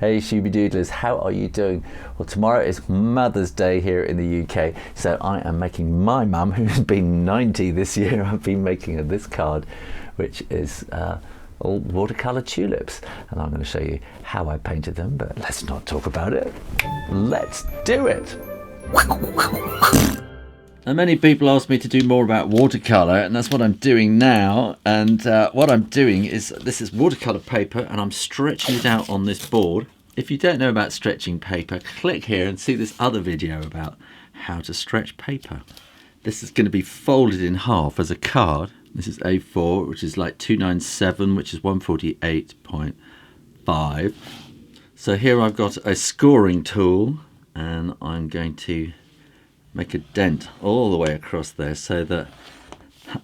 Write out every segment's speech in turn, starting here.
Hey Shooby Doodlers, how are you doing? Well, tomorrow is Mother's Day here in the UK, so I am making my mum, who's been 90 this year, I've been making her this card, which is all watercolour tulips. And I'm going to show you how I painted them, but let's not talk about it. Let's do it! Now, many people ask me to do more about watercolour, and that's what I'm doing now. And what I'm doing is, this is watercolour paper, and I'm stretching it out on this board. If you don't know about stretching paper, click here and see this other video about how to stretch paper. This is going to be folded in half as a card. This is A4, which is like 297, which is 148.5. So here I've got a scoring tool, and I'm going to make a dent all the way across there so that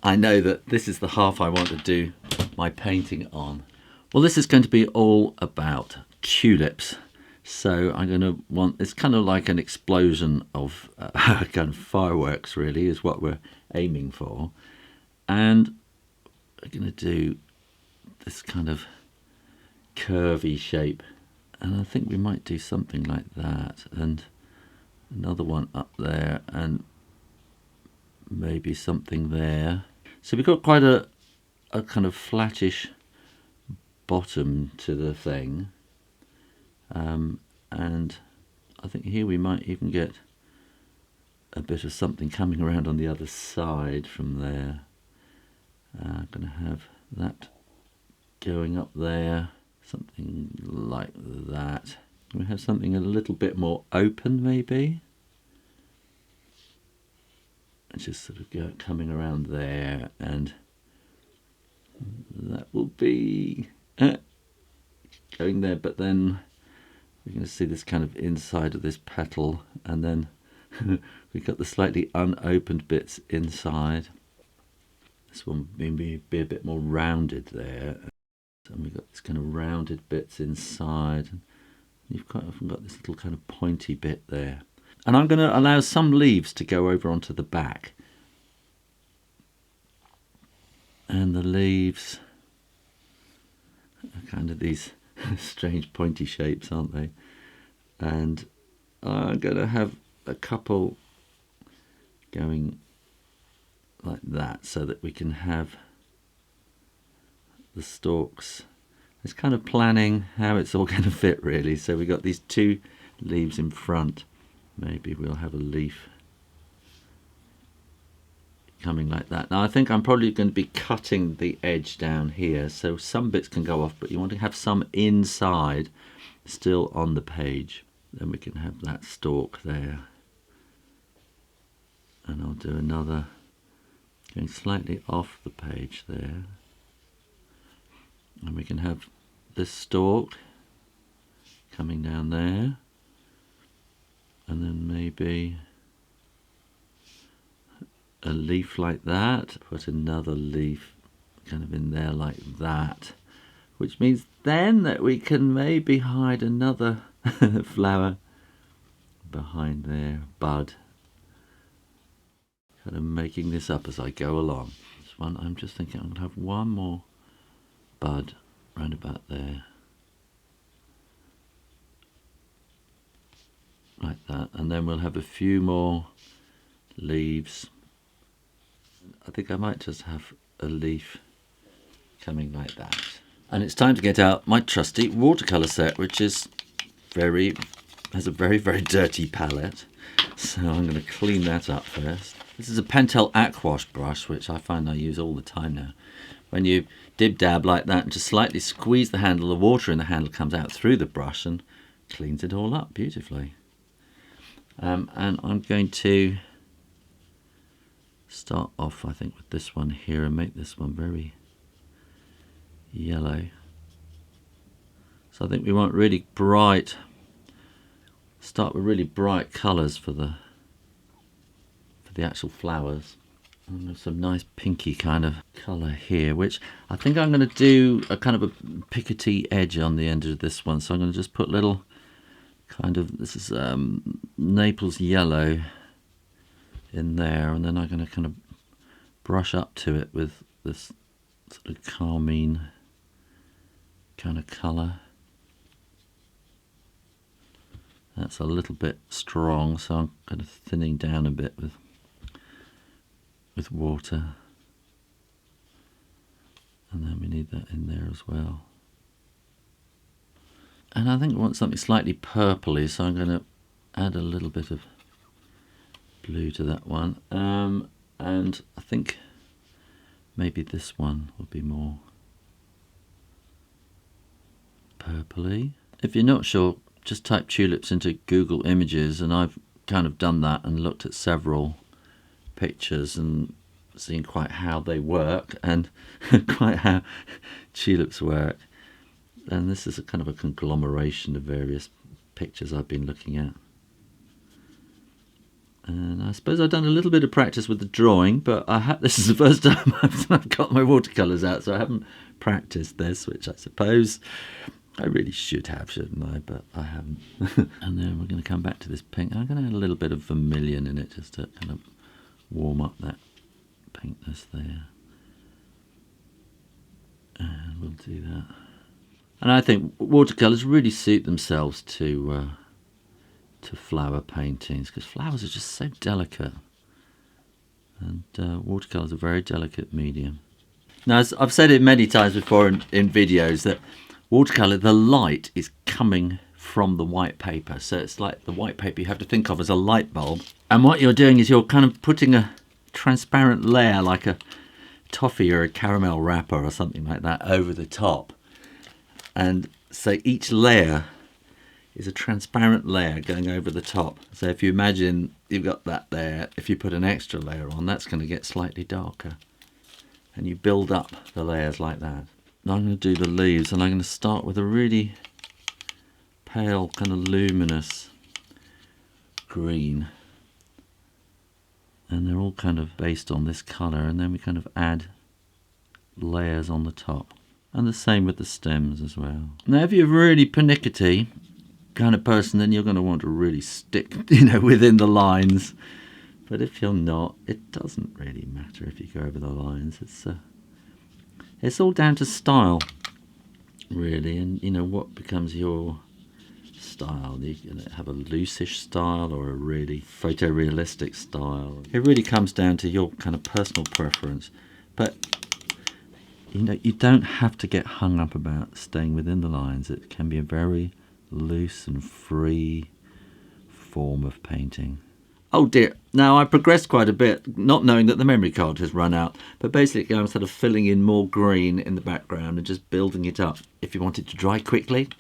I know that this is the half I want to do my painting on. Well, this is going to be all about tulips, so I'm going to want, it's kind of like an explosion of kind of fireworks really is what we're aiming for, and we're going to do this kind of curvy shape, and I think we might do something like that, and another one up there, and maybe something there. So we've got quite a kind of flattish bottom to the thing, and I think here we might even get a bit of something coming around on the other side from there. I'm going to have that going up there, something like that. We have something a little bit more open, maybe. And just sort of coming around there, and that will be going there. But then we're going to see this kind of inside of this petal, and then we've got the slightly unopened bits inside. This one may be a bit more rounded there, and we've got this kind of rounded bits inside. You've quite often got this little kind of pointy bit there. And I'm going to allow some leaves to go over onto the back. And the leaves are kind of these strange pointy shapes, aren't they? And I'm going to have a couple going like that so that we can have the stalks. It's kind of planning how it's all going to fit really. So we've got these two leaves in front. Maybe we'll have a leaf coming like that. Now I think I'm probably going to be cutting the edge down here, so some bits can go off, but you want to have some inside still on the page. Then we can have that stalk there. And I'll do another going slightly off the page there. And we can have this stalk coming down there, and then maybe a leaf like that. Put another leaf kind of in there like that, which means then that we can maybe hide another flower behind there, bud. Kind of making this up as I go along. This one, I'm just thinking I'm going to have one more bud round about there, like that, and then we'll have a few more leaves. I think I might just have a leaf coming like that. And it's time to get out my trusty watercolour set, which is has a very dirty palette, so I'm going to clean that up first. This is a Pentel Aquash brush, which I find I use all the time now. When you dib-dab like that and just slightly squeeze the handle, the water in the handle comes out through the brush and cleans it all up beautifully. And I'm going to start off, I think, with this one here and make this one very yellow. So I think we want really bright, start with really bright colours for the actual flowers. And there's some nice pinky kind of colour here, which I think I'm going to do a kind of a pickety edge on the end of this one. So I'm going to just put little kind of, this is Naples yellow in there, and then I'm going to kind of brush up to it with this sort of carmine kind of colour. that's a little bit strong, so I'm kind of thinning down a bit with water. And then we need that in there as well. And I think I want something slightly purpley, so I'm going to add a little bit of blue to that one. And I think maybe this one will be more purpley. If you're not sure, just type tulips into Google Images, and I've kind of done that and looked at several pictures and seen quite how they work and quite how tulips work. And this is a kind of a conglomeration of various pictures I've been looking at. And I suppose I've done a little bit of practice with the drawing, but this is the first time I've got my watercolours out, so I haven't practiced this, which I suppose I really should have, shouldn't I? But I haven't. And then we're going to come back to this pink. I'm going to add a little bit of vermilion in it just to kind of warm up that pinkness there. And we'll do that. And I think watercolours really suit themselves to flower paintings, because flowers are just so delicate, and watercolours are a very delicate medium. Now, as I've said it many times before in videos, that watercolour, the light is coming from the white paper, so it's like the white paper you have to think of as a light bulb, and what you're doing is you're kind of putting a transparent layer like a toffee or a caramel wrapper or something like that over the top. And so each layer is a transparent layer going over the top. So if you imagine you've got that there, if you put an extra layer on, that's going to get slightly darker. And you build up the layers like that. Now I'm going to do the leaves, and I'm going to start with a really pale, kind of luminous green. And they're all kind of based on this colour, and then we kind of add layers on the top. And the same with the stems as well. Now if you're really pernickety kind of person, then you're going to want to really stick, within the lines. But if you're not, it doesn't really matter if you go over the lines. It's all down to style, really, and what becomes your style. You can have a loosish style or a really photorealistic style. It really comes down to your kind of personal preference. But you don't have to get hung up about staying within the lines. It can be a very loose and free form of painting. Oh dear, now I progressed quite a bit, not knowing that the memory card has run out, but basically I'm sort of filling in more green in the background and just building it up. If you want it to dry quickly,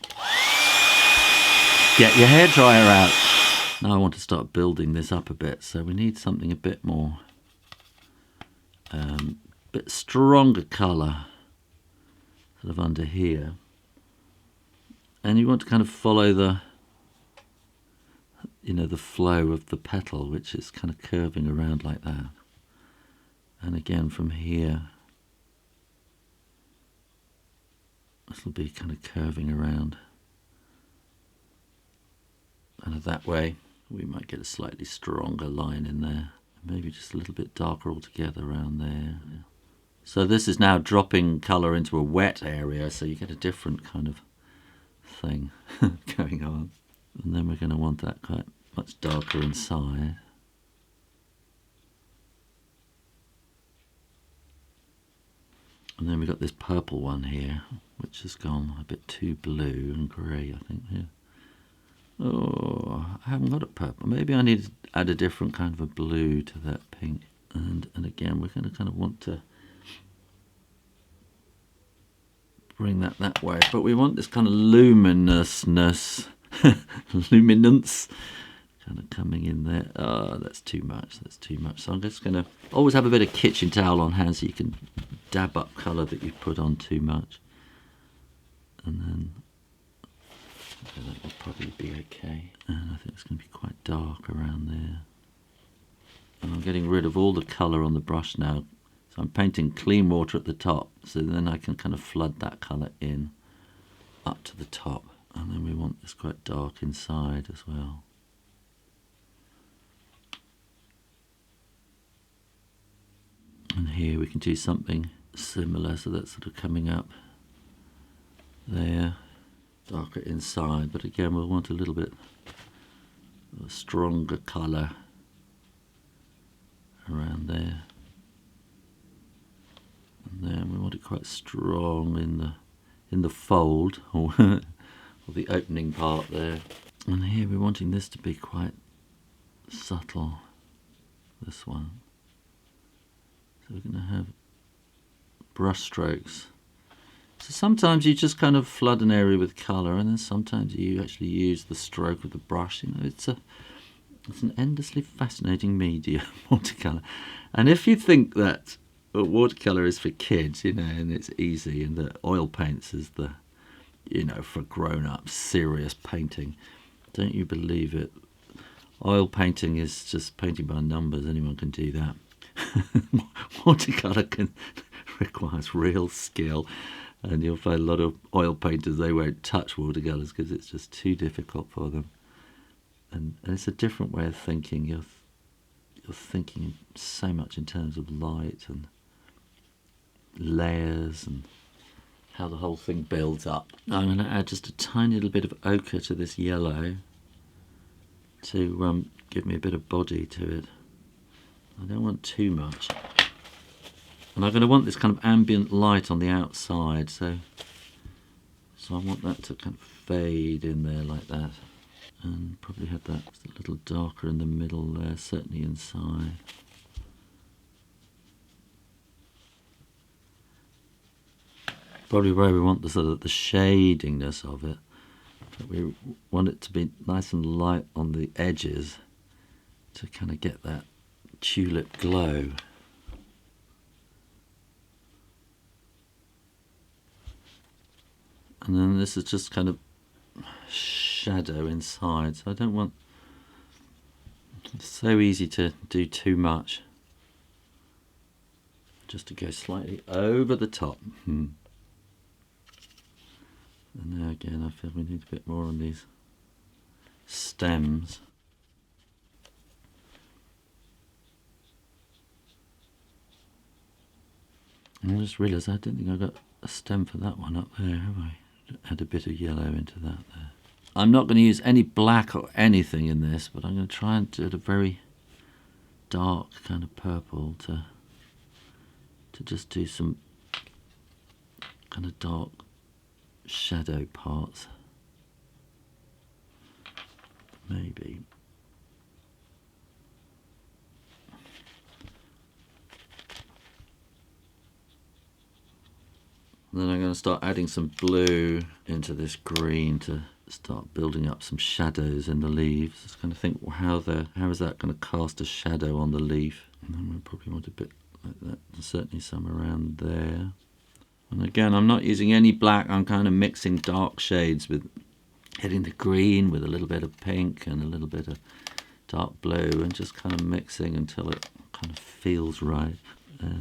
get your hairdryer out. Now I want to start building this up a bit, so we need something a bit more, bit stronger colour, sort of under here. And you want to kind of follow the flow of the petal, which is kind of curving around like that. And again from here, this will be kind of curving around. And that way we might get a slightly stronger line in there. Maybe just a little bit darker altogether around there. So this is now dropping colour into a wet area, so you get a different kind of thing going on. And then we're going to want that quite much darker inside. And then we've got this purple one here, which has gone a bit too blue and grey, I think. Here. Oh, I haven't got a purple. Maybe I need to add a different kind of a blue to that pink. And again, we're going to kind of want to bring that way, but we want this kind of luminousness, luminance kind of coming in there. Oh, that's too much, So I'm just going to always have a bit of kitchen towel on hand so you can dab up colour that you put on too much. And then that will probably be okay. And I think it's going to be quite dark around there. And I'm getting rid of all the colour on the brush now. So I'm painting clean water at the top, so then I can kind of flood that colour in up to the top. And then we want this quite dark inside as well. And here we can do something similar, so that's sort of coming up there, darker inside, but again we'll want a little bit a stronger colour around there. And then we want it quite strong in the fold or, or the opening part there. And here we're wanting this to be quite subtle, this one. So we're going to have brush strokes. So sometimes you just kind of flood an area with colour, and then sometimes you actually use the stroke of the brush. You know, it's an endlessly fascinating medium, watercolour. And if you think that watercolour is for kids, you know, and it's easy, and that oil paints is the, you know, for grown-up serious painting, don't you believe it? Oil painting is just painting by numbers. Anyone can do that. Watercolour requires real skill, and you'll find a lot of oil painters, they won't touch watercolours because it's just too difficult for them. And it's a different way of thinking. You're thinking so much in terms of light and layers and how the whole thing builds up. I'm going to add just a tiny little bit of ochre to this yellow to give me a bit of body to it. I don't want too much. And I'm going to want this kind of ambient light on the outside, so I want that to kind of fade in there like that. And probably have that a little darker in the middle there, certainly inside. Probably where we want the sort of the shadiness of it. But we want it to be nice and light on the edges to kind of get that tulip glow. And then this is just kind of shadow inside, so I don't want, it's so easy to do too much, just to go slightly over the top. And now again I feel we need a bit more on these stems. And I just realised I didn't think I got a stem for that one up there, have I? Add a bit of yellow into that there. I'm not going to use any black or anything in this, but I'm going to try and do a very dark kind of purple to just do some kind of dark shadow parts. Maybe. And then I'm going to start adding some blue into this green to start building up some shadows in the leaves. Just kind of think, well, how is that going to cast a shadow on the leaf? And then we'll probably want a bit like that, and certainly some around there. And again, I'm not using any black. I'm kind of mixing dark shades with hitting the green with a little bit of pink and a little bit of dark blue, and just kind of mixing until it kind of feels right.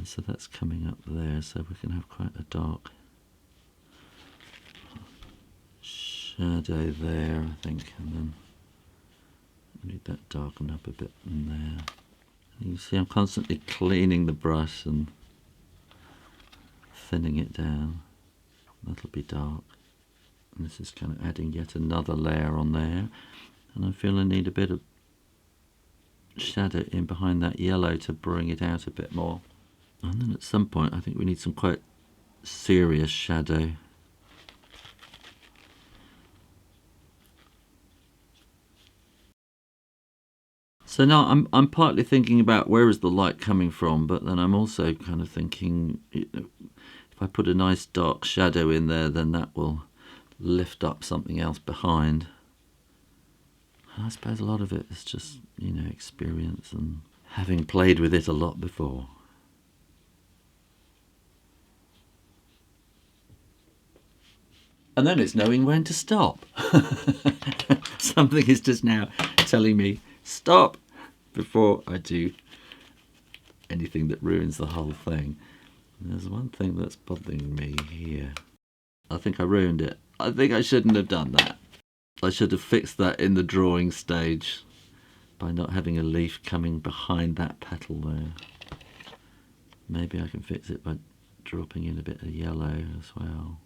So that's coming up there, so we can have quite a dark shadow there, I think, and then we need that darkened up a bit in there. And you see I'm constantly cleaning the brush and thinning it down. That'll be dark. And this is kind of adding yet another layer on there. And I feel I need a bit of shadow in behind that yellow to bring it out a bit more. And then at some point I think we need some quite serious shadow. So now I'm partly thinking about where is the light coming from, but then I'm also kind of thinking, you know, if I put a nice dark shadow in there, then that will lift up something else behind. And I suppose a lot of it is just, you know, experience and having played with it a lot before. And then it's knowing when to stop. Something is just now telling me, stop, before I do anything that ruins the whole thing. And there's one thing that's bothering me here. I think I ruined it. I think I shouldn't have done that. I should have fixed that in the drawing stage by not having a leaf coming behind that petal there. Maybe I can fix it by dropping in a bit of yellow as well.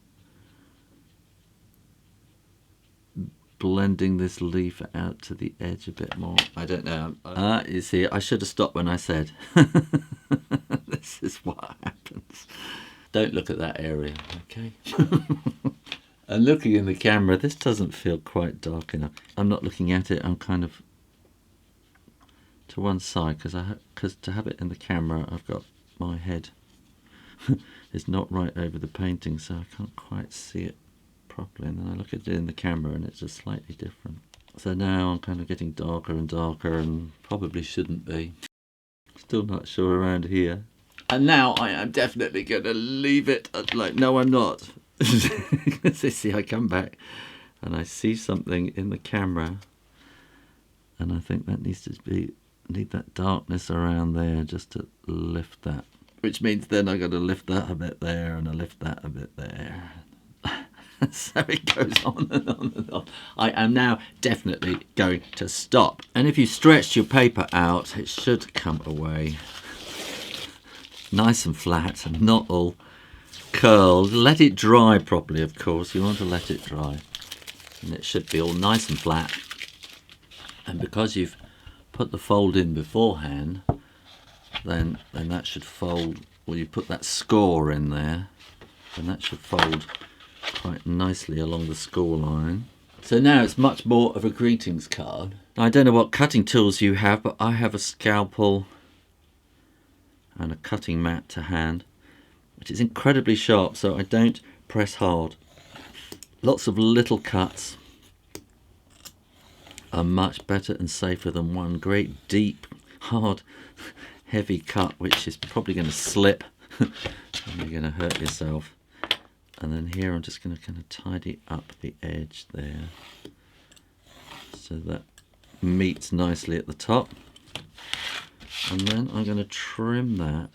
blending this leaf out to the edge a bit more. I don't know. You see, I should have stopped when I said this is what happens. Don't look at that area, okay? And looking in the camera, this doesn't feel quite dark enough. I'm not looking at it, I'm kind of to one side, because to have it in the camera, I've got my head is not right over the painting, so I can't quite see it properly, and then I look at it in the camera and it's just slightly different. So now I'm kind of getting darker and darker, and probably shouldn't be. Still not sure around here. And now I am definitely going to leave it like, no I'm not. See, I come back and I see something in the camera, and I think that need that darkness around there just to lift that. Which means then I've got to lift that a bit there, and I lift that a bit there. So it goes on and on and on. I am now definitely going to stop. And if you stretch your paper out, it should come away nice and flat and not all curled. Let it dry properly, of course. You want to let it dry. And it should be all nice and flat. And because you've put the fold in beforehand, then that should fold, well, you put that score in there, and that should fold quite nicely along the score line. So now it's much more of a greetings card. I don't know what cutting tools you have, but I have a scalpel and a cutting mat to hand, which is incredibly sharp, so I don't press hard. Lots of little cuts are much better and safer than one great deep, hard, heavy cut, which is probably going to slip and you're going to hurt yourself. And then here I'm just going to kind of tidy up the edge there so that meets nicely at the top. And then I'm going to trim that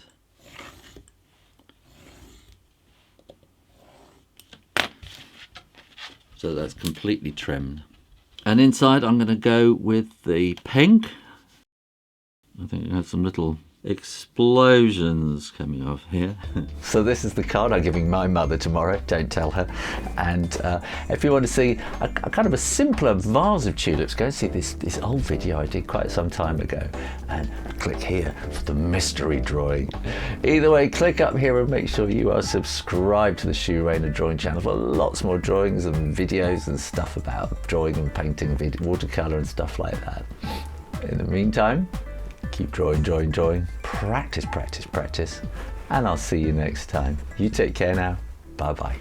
so that's completely trimmed. And inside I'm going to go with the pink. I think it has some little explosions coming off here. So this is the card I'm giving my mother tomorrow, don't tell her. And if you want to see a kind of a simpler vase of tulips, go and see this old video I did quite some time ago, and click here for the mystery drawing. Either way, click up here and make sure you are subscribed to the Shoo Rayner drawing channel for lots more drawings and videos and stuff about drawing and painting, watercolour and stuff like that. In the meantime, keep drawing, drawing, drawing. Practice, practice, practice. And I'll see you next time. You take care now. Bye-bye.